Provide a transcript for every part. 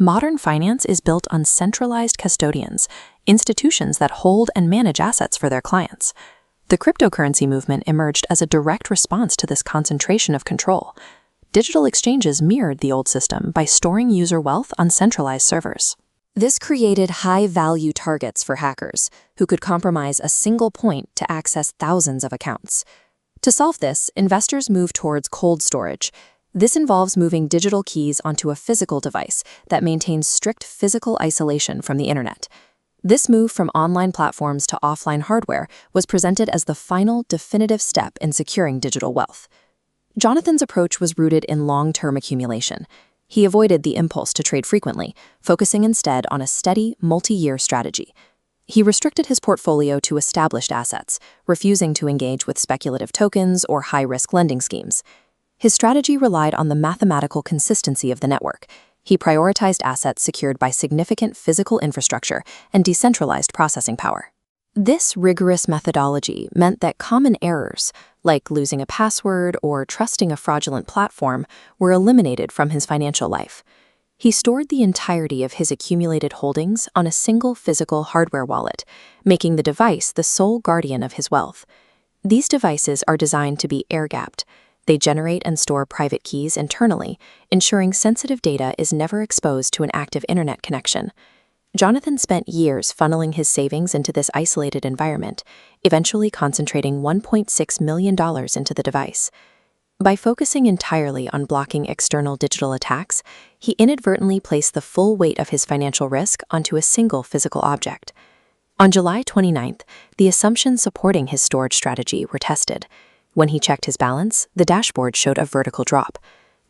Modern finance is built on centralized custodians, institutions that hold and manage assets for their clients. The cryptocurrency movement emerged as a direct response to this concentration of control. Digital exchanges mirrored the old system by storing user wealth on centralized servers. This created high-value targets for hackers, who could compromise a single point to access thousands of accounts. To solve this, investors moved towards cold storage. This involves moving digital keys onto a physical device that maintains strict physical isolation from the internet. This move from online platforms to offline hardware was presented as the final, definitive step in securing digital wealth. Jonathan's approach was rooted in long-term accumulation. He avoided the impulse to trade frequently, focusing instead on a steady, multi-year strategy. He restricted his portfolio to established assets, refusing to engage with speculative tokens or high-risk lending schemes. His strategy relied on the mathematical consistency of the network. He prioritized assets secured by significant physical infrastructure and decentralized processing power. This rigorous methodology meant that common errors, like losing a password or trusting a fraudulent platform, were eliminated from his financial life. He stored the entirety of his accumulated holdings on a single physical hardware wallet, making the device the sole guardian of his wealth. These devices are designed to be air-gapped. They generate and store private keys internally, ensuring sensitive data is never exposed to an active internet connection. Jonathan spent years funneling his savings into this isolated environment, eventually concentrating $1.6 million into the device. By focusing entirely on blocking external digital attacks, he inadvertently placed the full weight of his financial risk onto a single physical object. On July 29th, the assumptions supporting his storage strategy were tested. When he checked his balance, the dashboard showed a vertical drop.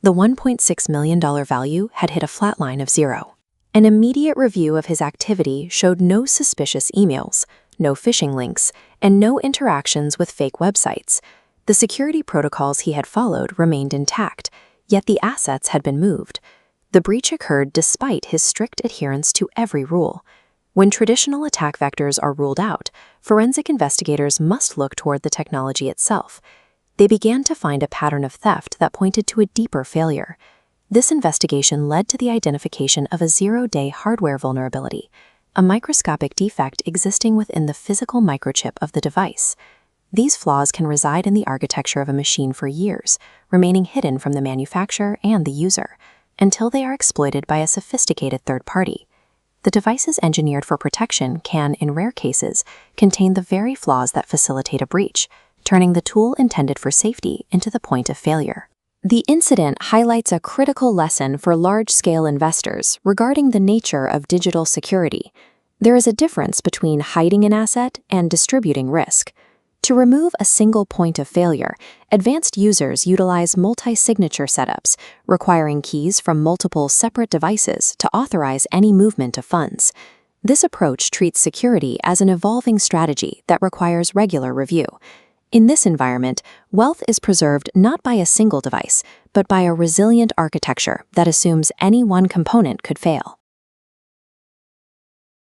The $1.6 million value had hit a flat line of zero. An immediate review of his activity showed no suspicious emails, no phishing links, and no interactions with fake websites. The security protocols he had followed remained intact, yet the assets had been moved. The breach occurred despite his strict adherence to every rule. When traditional attack vectors are ruled out, forensic investigators must look toward the technology itself. They began to find a pattern of theft that pointed to a deeper failure. This investigation led to the identification of a zero-day hardware vulnerability, a microscopic defect existing within the physical microchip of the device. These flaws can reside in the architecture of a machine for years, remaining hidden from the manufacturer and the user, until they are exploited by a sophisticated third party. The devices engineered for protection can, in rare cases, contain the very flaws that facilitate a breach, turning the tool intended for safety into the point of failure. The incident highlights a critical lesson for large-scale investors regarding the nature of digital security. There is a difference between hiding an asset and distributing risk. To remove a single point of failure, advanced users utilize multi-signature setups, requiring keys from multiple separate devices to authorize any movement of funds. This approach treats security as an evolving strategy that requires regular review. In this environment, wealth is preserved not by a single device, but by a resilient architecture that assumes any one component could fail.